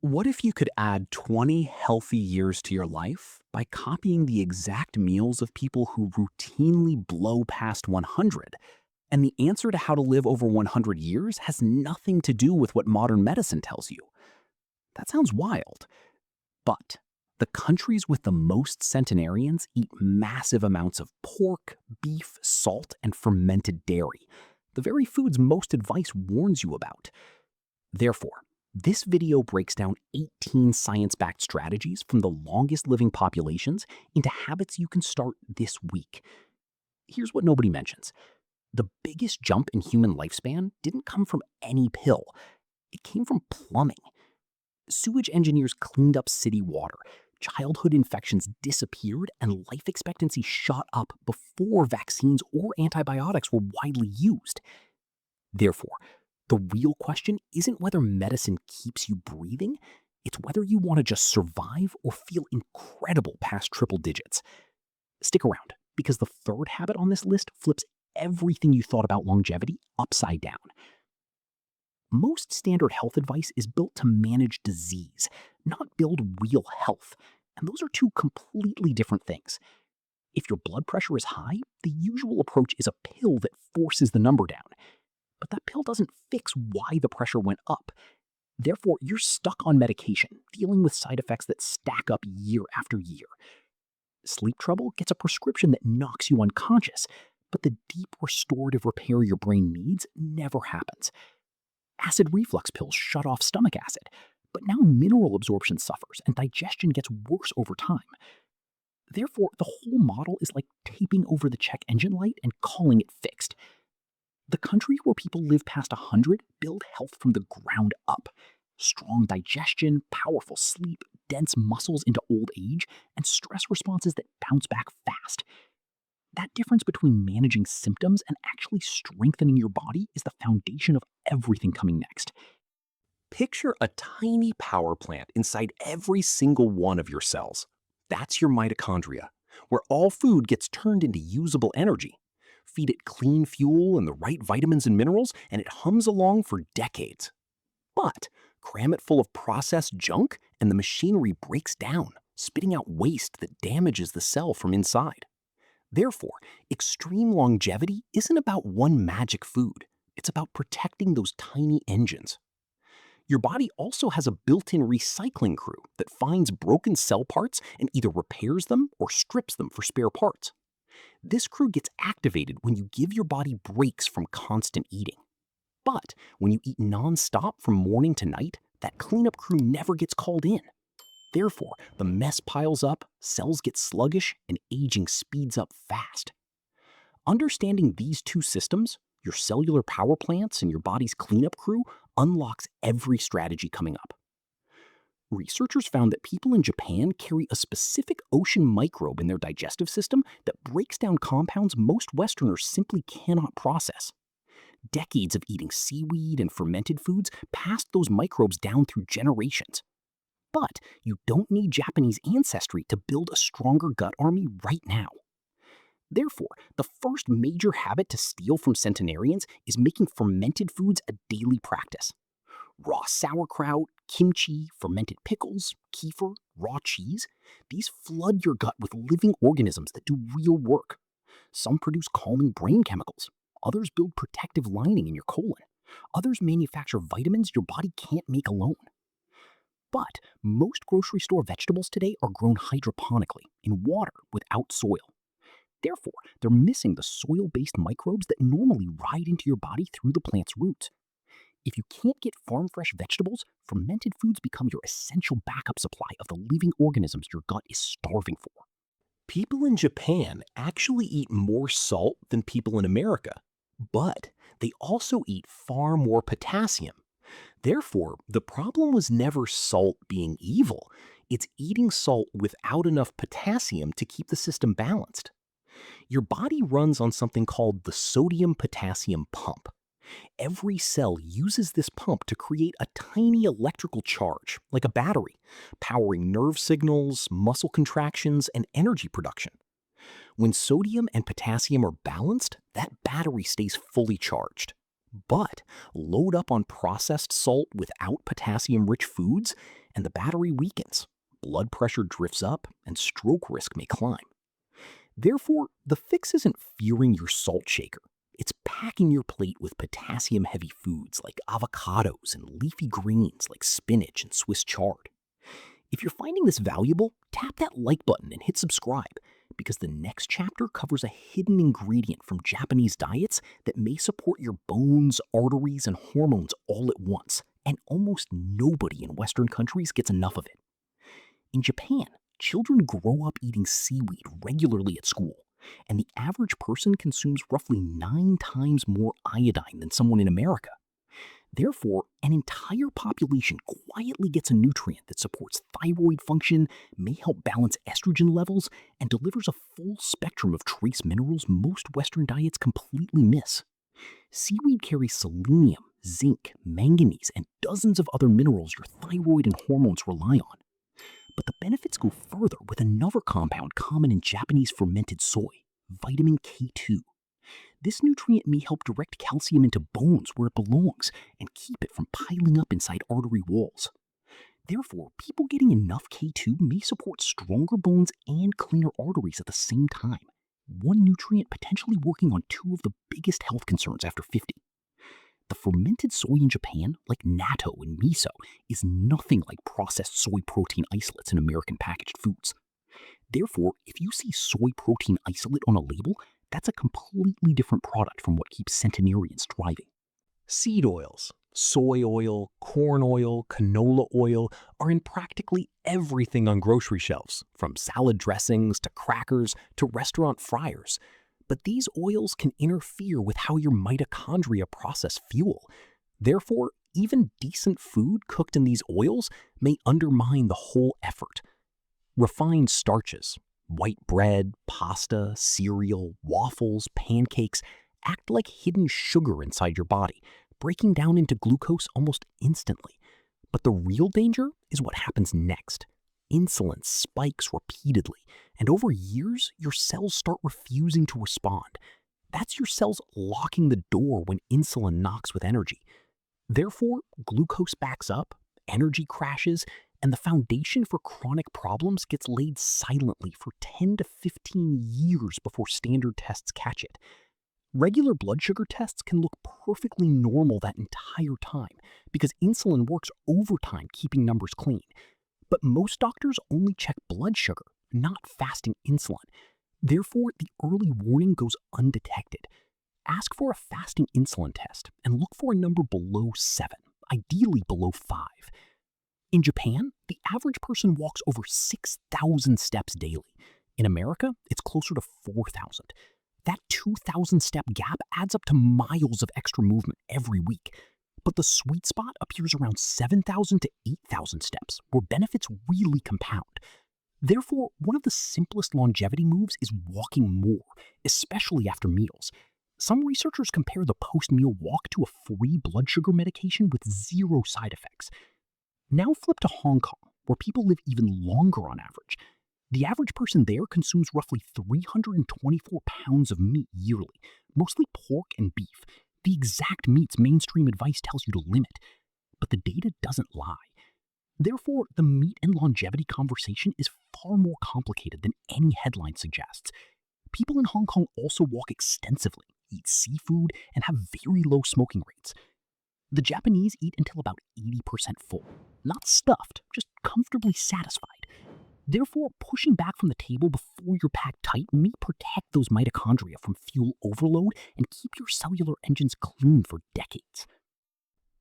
What if you could add 20 healthy years to your life by copying the exact meals of people who routinely blow past 100? And the answer to how to live over 100 years has nothing to do with what modern medicine tells you. That sounds wild. But the countries with the most centenarians eat massive amounts of pork, beef, salt, and fermented dairy, the very foods most advice warns you about. Therefore, this video breaks down 18 science-backed strategies from the longest living populations into habits you can start this week. Here's what nobody mentions. The biggest jump in human lifespan didn't come from any pill. It came from plumbing. Sewage engineers cleaned up city water, childhood infections disappeared, and life expectancy shot up before vaccines or antibiotics were widely used. Therefore, the real question isn't whether medicine keeps you breathing, it's whether you want to just survive or feel incredible past triple digits. Stick around, because the third habit on this list flips everything you thought about longevity upside down. Most standard health advice is built to manage disease, not build real health, and those are two completely different things. If your blood pressure is high, the usual approach is a pill that forces the number down. But that pill doesn't fix why the pressure went up. Therefore, you're stuck on medication, dealing with side effects that stack up year after year. Sleep trouble gets a prescription that knocks you unconscious, but the deep restorative repair your brain needs never happens. Acid reflux pills shut off stomach acid, but now mineral absorption suffers and digestion gets worse over time. Therefore, the whole model is like taping over the check engine light and calling it fixed. The countries where people live past 100 build health from the ground up. Strong digestion, powerful sleep, dense muscles into old age, and stress responses that bounce back fast. That difference between managing symptoms and actually strengthening your body is the foundation of everything coming next. Picture a tiny power plant inside every single one of your cells. That's your mitochondria, where all food gets turned into usable energy. Feed it clean fuel and the right vitamins and minerals, and it hums along for decades. But cram it full of processed junk, and the machinery breaks down, spitting out waste that damages the cell from inside. Therefore, extreme longevity isn't about one magic food. It's about protecting those tiny engines. Your body also has a built-in recycling crew that finds broken cell parts and either repairs them or strips them for spare parts. This crew gets activated when you give your body breaks from constant eating. But when you eat non-stop from morning to night, that cleanup crew never gets called in. Therefore, the mess piles up, cells get sluggish, and aging speeds up fast. Understanding these two systems, your cellular power plants and your body's cleanup crew, unlocks every strategy coming up. Researchers found that people in Japan carry a specific ocean microbe in their digestive system that breaks down compounds most Westerners simply cannot process. Decades of eating seaweed and fermented foods passed those microbes down through generations. But you don't need Japanese ancestry to build a stronger gut army right now. Therefore, the first major habit to steal from centenarians is making fermented foods a daily practice. Raw sauerkraut, kimchi, fermented pickles, kefir, raw cheese, these flood your gut with living organisms that do real work. Some produce calming brain chemicals. Others build protective lining in your colon. Others manufacture vitamins your body can't make alone. But most grocery store vegetables today are grown hydroponically, in water without soil. Therefore, they're missing the soil-based microbes that normally ride into your body through the plant's roots. If you can't get farm-fresh vegetables, fermented foods become your essential backup supply of the living organisms your gut is starving for. People in Japan actually eat more salt than people in America, but they also eat far more potassium. Therefore, the problem was never salt being evil. It's eating salt without enough potassium to keep the system balanced. Your body runs on something called the sodium-potassium pump. Every cell uses this pump to create a tiny electrical charge, like a battery, powering nerve signals, muscle contractions, and energy production. When sodium and potassium are balanced, that battery stays fully charged. But load up on processed salt without potassium-rich foods, and the battery weakens. Blood pressure drifts up, and stroke risk may climb. Therefore, the fix isn't fearing your salt shaker. It's packing your plate with potassium-heavy foods like avocados and leafy greens like spinach and Swiss chard. If you're finding this valuable, tap that like button and hit subscribe, because the next chapter covers a hidden ingredient from Japanese diets that may support your bones, arteries, and hormones all at once, and almost nobody in Western countries gets enough of it. In Japan, children grow up eating seaweed regularly at school, and the average person consumes roughly 9 times more iodine than someone in America. Therefore, an entire population quietly gets a nutrient that supports thyroid function, may help balance estrogen levels, and delivers a full spectrum of trace minerals most Western diets completely miss. Seaweed carries selenium, zinc, manganese, and dozens of other minerals your thyroid and hormones rely on. But the benefits go further with another compound common in Japanese fermented soy, vitamin K2. This nutrient may help direct calcium into bones where it belongs and keep it from piling up inside artery walls. Therefore, people getting enough K2 may support stronger bones and cleaner arteries at the same time, one nutrient potentially working on 2 of the biggest health concerns after 50. The fermented soy in Japan, like natto and miso, is nothing like processed soy protein isolates in American packaged foods. Therefore, if you see soy protein isolate on a label, that's a completely different product from what keeps centenarians thriving. Seed oils, soy oil, corn oil, canola oil are in practically everything on grocery shelves, from salad dressings to crackers to restaurant fryers. But these oils can interfere with how your mitochondria process fuel. Therefore, even decent food cooked in these oils may undermine the whole effort. Refined starches, white bread, pasta, cereal, waffles, pancakes act like hidden sugar inside your body, breaking down into glucose almost instantly. But the real danger is what happens next. Insulin spikes repeatedly, and over years, your cells start refusing to respond. That's your cells locking the door when insulin knocks with energy. Therefore, glucose backs up, energy crashes, and the foundation for chronic problems gets laid silently for 10 to 15 years before standard tests catch it. Regular blood sugar tests can look perfectly normal that entire time because insulin works overtime keeping numbers clean. But most doctors only check blood sugar, not fasting insulin. Therefore, the early warning goes undetected. Ask for a fasting insulin test and look for a number below 7, ideally below 5. In Japan, the average person walks over 6,000 steps daily. In America, it's closer to 4,000. That 2,000 step gap adds up to miles of extra movement every week. But the sweet spot appears around 7,000 to 8,000 steps, where benefits really compound. Therefore, one of the simplest longevity moves is walking more, especially after meals. Some researchers compare the post-meal walk to a free blood sugar medication with 0 side effects. Now flip to Hong Kong, where people live even longer on average. The average person there consumes roughly 324 pounds of meat yearly, mostly pork and beef, the exact meats mainstream advice tells you to limit. But the data doesn't lie. Therefore, the meat and longevity conversation is far more complicated than any headline suggests. People in Hong Kong also walk extensively, eat seafood, and have very low smoking rates. The Japanese eat until about 80% full, not stuffed, just comfortably satisfied. Therefore, pushing back from the table before you're packed tight may protect those mitochondria from fuel overload and keep your cellular engines clean for decades.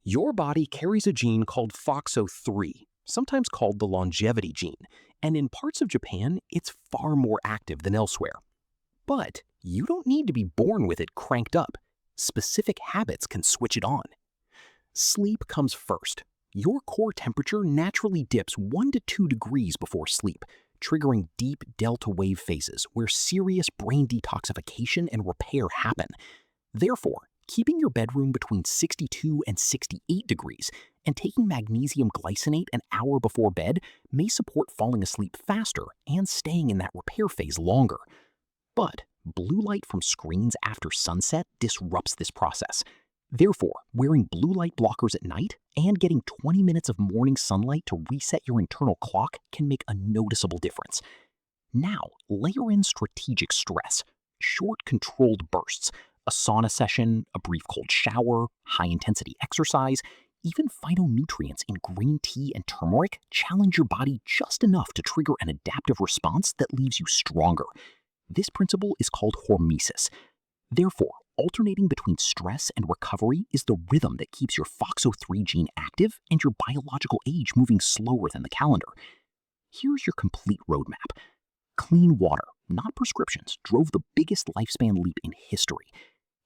Your body carries a gene called FOXO3, sometimes called the longevity gene, and in parts of Japan, it's far more active than elsewhere. But you don't need to be born with it cranked up. Specific habits can switch it on. Sleep comes first. Your core temperature naturally dips 1 to 2 degrees before sleep, triggering deep delta wave phases where serious brain detoxification and repair happen. Therefore, keeping your bedroom between 62 and 68 degrees and taking magnesium glycinate an hour before bed may support falling asleep faster and staying in that repair phase longer. But blue light from screens after sunset disrupts this process. Therefore, wearing blue light blockers at night and getting 20 minutes of morning sunlight to reset your internal clock can make a noticeable difference. Now, layer in strategic stress, short controlled bursts, a sauna session, a brief cold shower, high-intensity exercise, even phytonutrients in green tea and turmeric challenge your body just enough to trigger an adaptive response that leaves you stronger. This principle is called hormesis. Therefore, alternating between stress and recovery is the rhythm that keeps your FOXO3 gene active and your biological age moving slower than the calendar. Here's your complete roadmap. Clean water, not prescriptions, drove the biggest lifespan leap in history.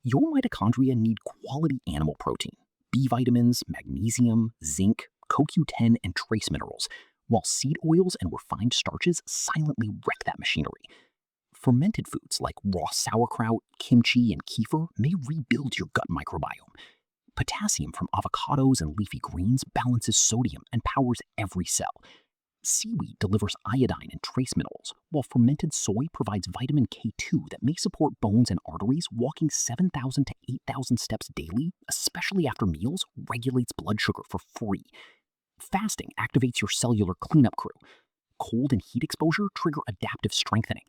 Your mitochondria need quality animal protein, B vitamins, magnesium, zinc, CoQ10, and trace minerals, while seed oils and refined starches silently wreck that machinery. Fermented foods like raw sauerkraut, kimchi, and kefir may rebuild your gut microbiome. Potassium from avocados and leafy greens balances sodium and powers every cell. Seaweed delivers iodine and trace minerals, while fermented soy provides vitamin K2 that may support bones and arteries. Walking 7,000 to 8,000 steps daily, especially after meals, regulates blood sugar for free. Fasting activates your cellular cleanup crew. Cold and heat exposure trigger adaptive strengthening.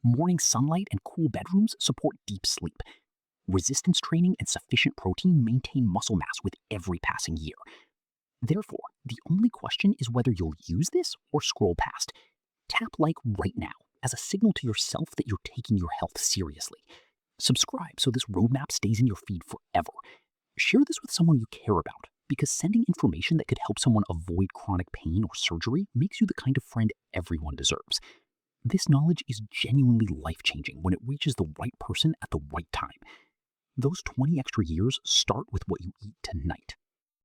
Morning sunlight and cool bedrooms support deep sleep. Resistance training and sufficient protein maintain muscle mass with every passing year. Therefore, the only question is whether you'll use this or scroll past. Tap like right now as a signal to yourself that you're taking your health seriously. Subscribe so this roadmap stays in your feed forever. Share this with someone you care about, because sending information that could help someone avoid chronic pain or surgery makes you the kind of friend everyone deserves. This knowledge is genuinely life-changing when it reaches the right person at the right time. Those 20 extra years start with what you eat tonight.